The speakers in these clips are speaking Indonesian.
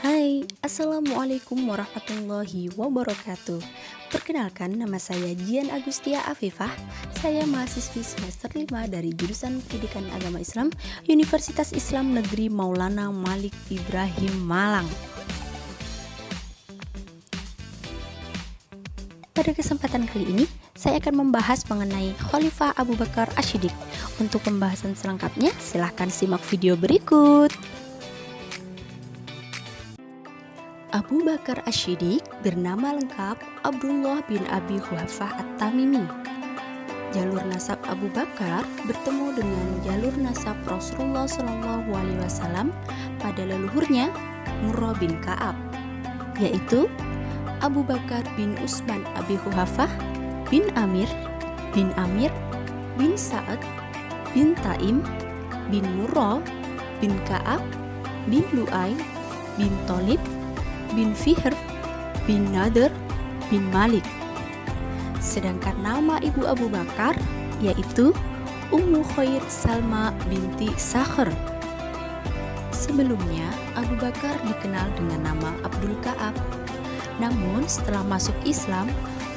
Hai, Assalamualaikum warahmatullahi wabarakatuh. Perkenalkan, nama saya Jian Agustia Afifah. Saya mahasiswi semester 5 dari jurusan Pendidikan Agama Islam Universitas Islam Negeri Maulana Malik Ibrahim Malang. Pada kesempatan kali ini, saya akan membahas mengenai Khalifah Abu Bakar Ash-Shiddiq. Untuk pembahasan selengkapnya, silahkan simak video berikut. Abu Bakar Ash-Shiddiq bernama lengkap Abdullah bin Abi Quhafah At-Tamimi. Jalur nasab Abu Bakar bertemu dengan jalur nasab Rasulullah SAW pada leluhurnya Murrah bin Ka'ab, yaitu Abu Bakar bin Utsman Abi Quhafah bin Amir bin Sa'ad bin Taim bin Murrah bin Ka'ab bin Lu'ay bin Thalib bin Fihr bin Nadr bin Malik. Sedangkan nama ibu Abu Bakar yaitu Ummu Khair Salma binti Sakhr. Sebelumnya Abu Bakar dikenal dengan nama Abdul Ka'ab. Namun setelah masuk Islam,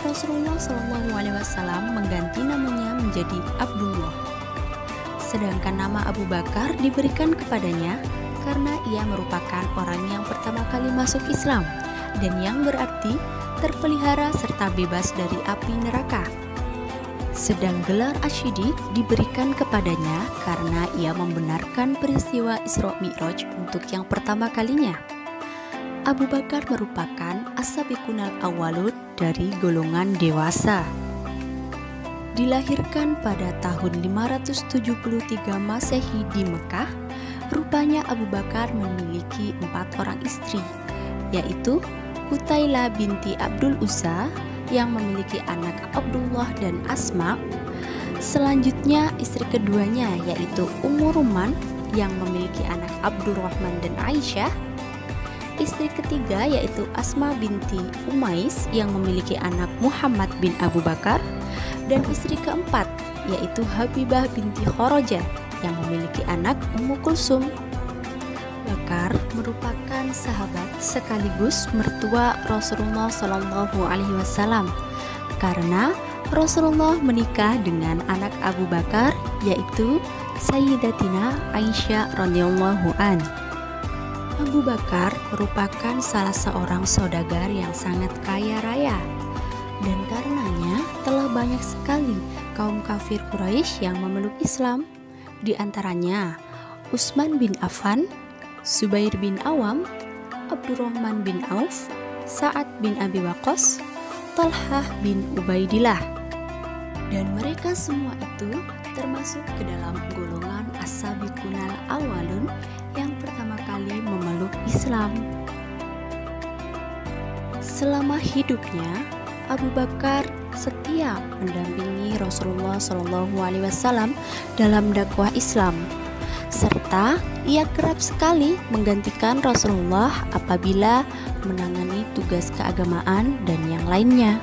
Rasulullah SAW mengganti namanya menjadi Abdullah. Sedangkan nama Abu Bakar diberikan kepadanya karena ia merupakan orang yang pertama kali masuk Islam dan yang berarti terpelihara serta bebas dari api neraka. Sedang gelar Ash-Shiddiq diberikan kepadanya karena ia membenarkan peristiwa Isra Mi'raj untuk yang pertama kalinya. Abu Bakar merupakan as-sabiqunal awwalun dari golongan dewasa. Dilahirkan pada tahun 573 Masehi di Mekah. Rupanya Abu Bakar memiliki 4 orang istri, yaitu Qutailah binti Abdul Uzza yang memiliki anak Abdullah dan Asma. Selanjutnya istri keduanya yaitu Ummu Ruman yang memiliki anak Abdurrahman dan Aisyah. Istri ketiga yaitu Asma binti Umais yang memiliki anak Muhammad bin Abu Bakar. Dan istri keempat yaitu Habibah binti Khorojah yang memiliki anak Ummu Kulsum. Bakar merupakan sahabat sekaligus mertua Rasulullah SAW karena Rasulullah menikah dengan anak Abu Bakar yaitu Sayyidatina Aisyah radhiyallahu an. Abu Bakar merupakan salah seorang saudagar yang sangat kaya raya dan karenanya telah banyak sekali kaum kafir Quraisy yang memeluk Islam. Di antaranya Utsman bin Affan, Zubair bin Awam, Abdurrahman bin Auf, Sa'ad bin Abi Waqqas, Talhah bin Ubaidillah. Dan mereka semua itu termasuk ke dalam golongan as-sabiqunal awwalun yang pertama kali memeluk Islam. Selama hidupnya, Abu Bakar setia mendampingi Rasulullah SAW dalam dakwah Islam, serta ia kerap sekali menggantikan Rasulullah apabila menangani tugas keagamaan dan yang lainnya.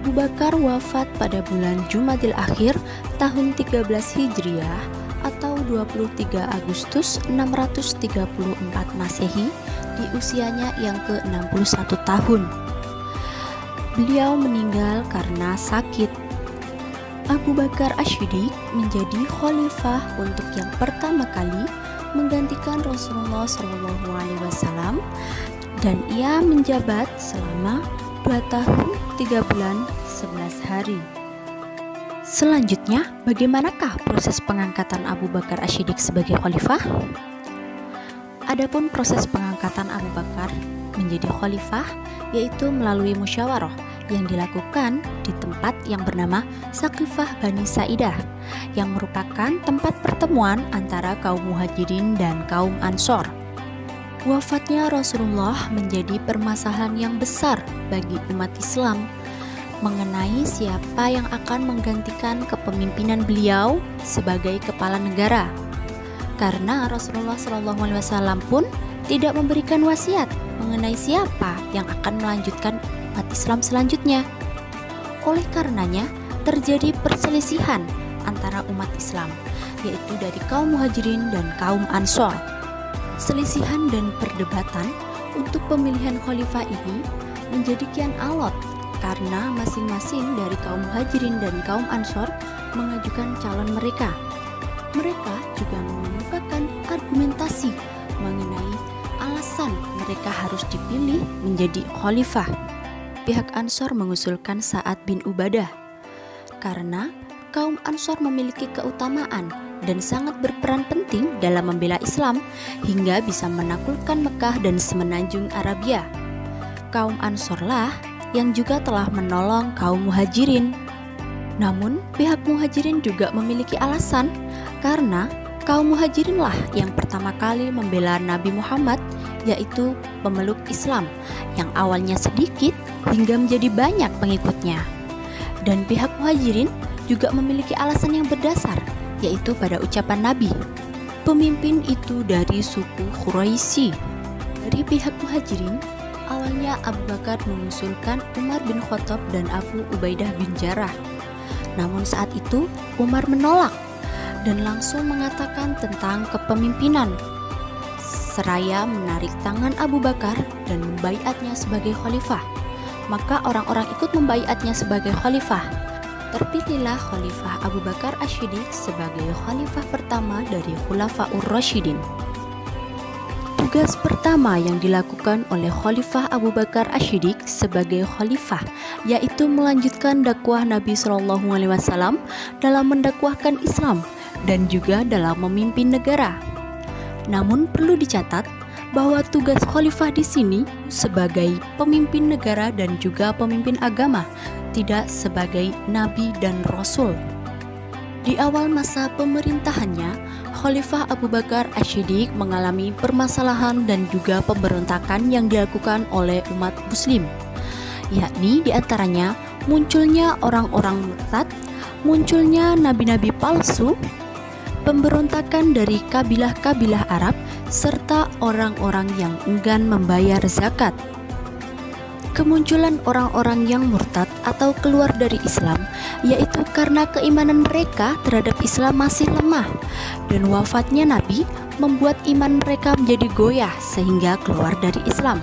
Abu Bakar wafat pada bulan Jumadil Akhir tahun 13 Hijriah atau 23 Agustus 634 Masehi di usianya yang ke-61 tahun. Beliau meninggal karena sakit. Abu Bakar Ash-Shiddiq menjadi khalifah untuk yang pertama kali menggantikan Rasulullah SAW dan ia menjabat selama 2 tahun 3 bulan 11 hari. Selanjutnya, bagaimanakah proses pengangkatan Abu Bakar Ash-Shiddiq sebagai khalifah? Adapun proses pengangkatan Abu Bakar menjadi khalifah yaitu melalui musyawarah yang dilakukan di tempat yang bernama Saqifah Bani Sa'idah yang merupakan tempat pertemuan antara kaum Muhajirin dan kaum Ansor. Wafatnya Rasulullah menjadi permasalahan yang besar bagi umat Islam mengenai siapa yang akan menggantikan kepemimpinan beliau sebagai kepala negara. Karena Rasulullah SAW pun tidak memberikan wasiat mengenai siapa yang akan melanjutkan umat Islam selanjutnya. Oleh karenanya terjadi perselisihan antara umat Islam, yaitu dari kaum Muhajirin dan kaum Ansor. Selisihan dan perdebatan Untuk pemilihan khalifah ini menjadi kian alot karena masing-masing dari kaum Muhajirin dan kaum Ansor mengajukan calon mereka. Mereka juga mengemukakan argumentasi mengenai alasan mereka harus dipilih menjadi khalifah. Pihak Ansor mengusulkan Sa'ad bin Ubadah karena kaum Ansor memiliki keutamaan dan sangat berperan penting dalam membela Islam hingga bisa menaklukkan Mekah dan semenanjung Arabia. Kaum Ansorlah yang juga telah menolong kaum Muhajirin. Namun, pihak Muhajirin juga memiliki alasan karena kaum Muhajirinlah yang pertama kali membela Nabi Muhammad, yaitu pemeluk Islam yang awalnya sedikit hingga menjadi banyak pengikutnya. Dan pihak Muhajirin juga memiliki alasan yang berdasar, yaitu pada ucapan Nabi. Pemimpin itu dari suku Quraisy. Dari pihak Muhajirin, awalnya Abu Bakar mengusulkan Umar bin Khattab dan Abu Ubaidah bin Jarrah. Namun saat itu Umar menolak dan langsung mengatakan tentang kepemimpinan, seraya menarik tangan Abu Bakar dan membaiatnya sebagai khalifah. Maka orang-orang ikut membaiatnya sebagai khalifah. Terpilihlah Khalifah Abu Bakar Asy-Syiddiq sebagai khalifah pertama dari Khulafaur Rasyidin. Tugas pertama yang dilakukan oleh Khalifah Abu Bakar Asy-Syiddiq sebagai khalifah yaitu melanjutkan dakwah Nabi SAW dalam mendakwahkan Islam dan juga dalam memimpin negara. Namun perlu dicatat bahwa tugas khalifah di sini sebagai pemimpin negara dan juga pemimpin agama, tidak sebagai nabi dan rasul. Di awal masa pemerintahannya, Khalifah Abu Bakar Asy-Syiddiq mengalami permasalahan dan juga pemberontakan yang dilakukan oleh umat muslim, yakni diantaranya munculnya orang-orang murtad, munculnya nabi-nabi palsu, pemberontakan dari kabilah-kabilah Arab, serta orang-orang yang enggan membayar zakat. Kemunculan orang-orang yang murtad atau keluar dari Islam yaitu karena keimanan mereka terhadap Islam masih lemah, dan wafatnya Nabi membuat iman mereka menjadi goyah sehingga keluar dari Islam.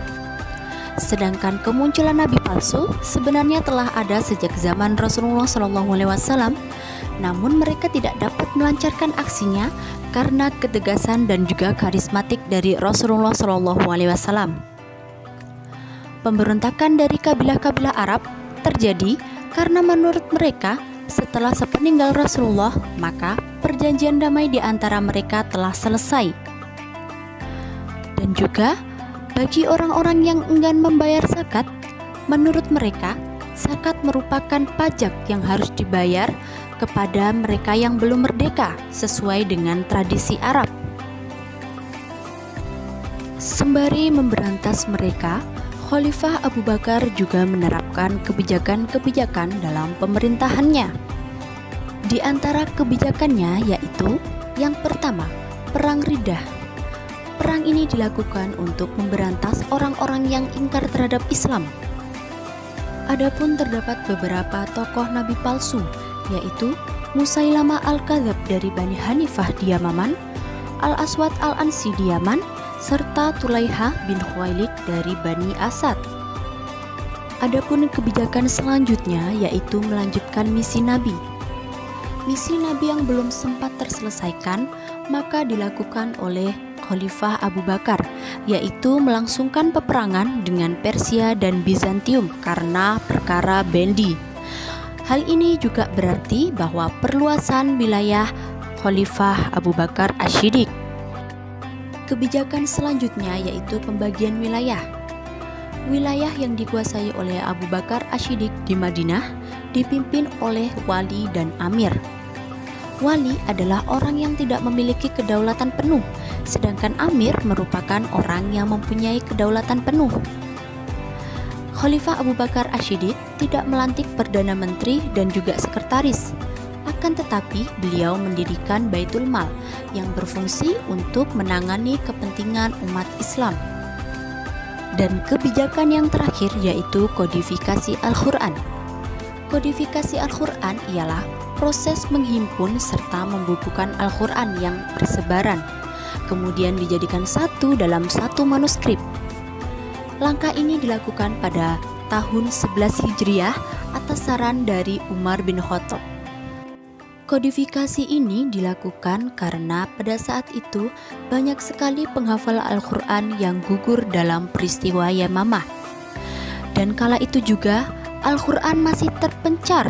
Sedangkan kemunculan nabi palsu sebenarnya telah ada sejak zaman Rasulullah SAW, namun mereka tidak dapat melancarkan aksinya karena ketegasan dan juga karismatik dari Rasulullah SAW. Pemberontakan dari kabilah-kabilah Arab terjadi karena menurut mereka setelah sepeninggal Rasulullah, maka perjanjian damai di antara mereka telah selesai. Dan juga bagi orang-orang yang enggan membayar zakat, menurut mereka zakat merupakan pajak yang harus dibayar kepada mereka yang belum merdeka sesuai dengan tradisi Arab. Sembari memberantas mereka, Khalifah Abu Bakar juga menerapkan kebijakan-kebijakan dalam pemerintahannya. Di antara kebijakannya yaitu yang pertama, Perang Riddah. Perang ini dilakukan untuk memberantas orang-orang yang ingkar terhadap Islam. Adapun terdapat beberapa tokoh nabi palsu, yaitu Musailamah Al-Kadzab dari Bani Hanifah di Yamaman, Al-Aswad Al-Ansi di Yaman, serta Tulaiha bin Khuwailid dari Bani Asad. Adapun kebijakan selanjutnya yaitu melanjutkan misi Nabi. Misi Nabi yang belum sempat terselesaikan maka dilakukan oleh Khalifah Abu Bakar, yaitu melangsungkan peperangan dengan Persia dan Bizantium karena perkara Bendi. Hal ini juga berarti bahwa perluasan wilayah Khalifah Abu Bakar Asy-Syiddiq. Kebijakan selanjutnya yaitu pembagian wilayah. Wilayah yang dikuasai oleh Abu Bakar Asy-Syiddiq di Madinah dipimpin oleh wali dan amir. Wali adalah orang yang tidak memiliki kedaulatan penuh, sedangkan amir merupakan orang yang mempunyai kedaulatan penuh. Khalifah Abu Bakar Asy-Syiddiq tidak melantik Perdana Menteri dan juga sekretaris. Akan tetapi beliau mendirikan Baitul Mal yang berfungsi untuk menangani kepentingan umat Islam. Dan kebijakan yang terakhir yaitu kodifikasi Al-Quran. Kodifikasi Al-Quran ialah proses menghimpun serta membukukan Al-Quran yang bersebaran, kemudian dijadikan satu dalam satu manuskrip. Langkah ini dilakukan pada tahun 11 Hijriah atas saran dari Umar bin Khattab. Kodifikasi ini dilakukan karena pada saat itu banyak sekali penghafal Al-Quran yang gugur dalam peristiwa Yamamah. Dan kala itu juga Al-Quran masih terpencar,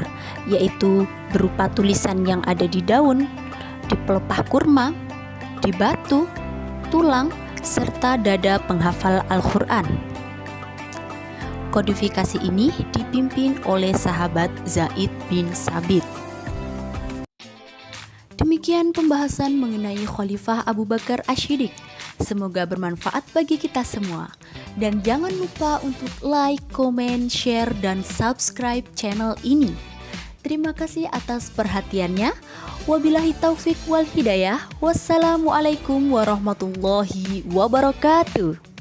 yaitu berupa tulisan yang ada di daun, di pelepah kurma, di batu, tulang, serta dada penghafal Al-Quran. Kodifikasi ini dipimpin oleh sahabat Zaid bin Sabit. Demikian pembahasan mengenai Khalifah Abu Bakar Asy-Syiddiq. Semoga bermanfaat bagi kita semua. Dan jangan lupa untuk like, comment, share, dan subscribe channel ini. Terima kasih atas perhatiannya. Wabillahi taufik wal hidayah. Wassalamualaikum warahmatullahi wabarakatuh.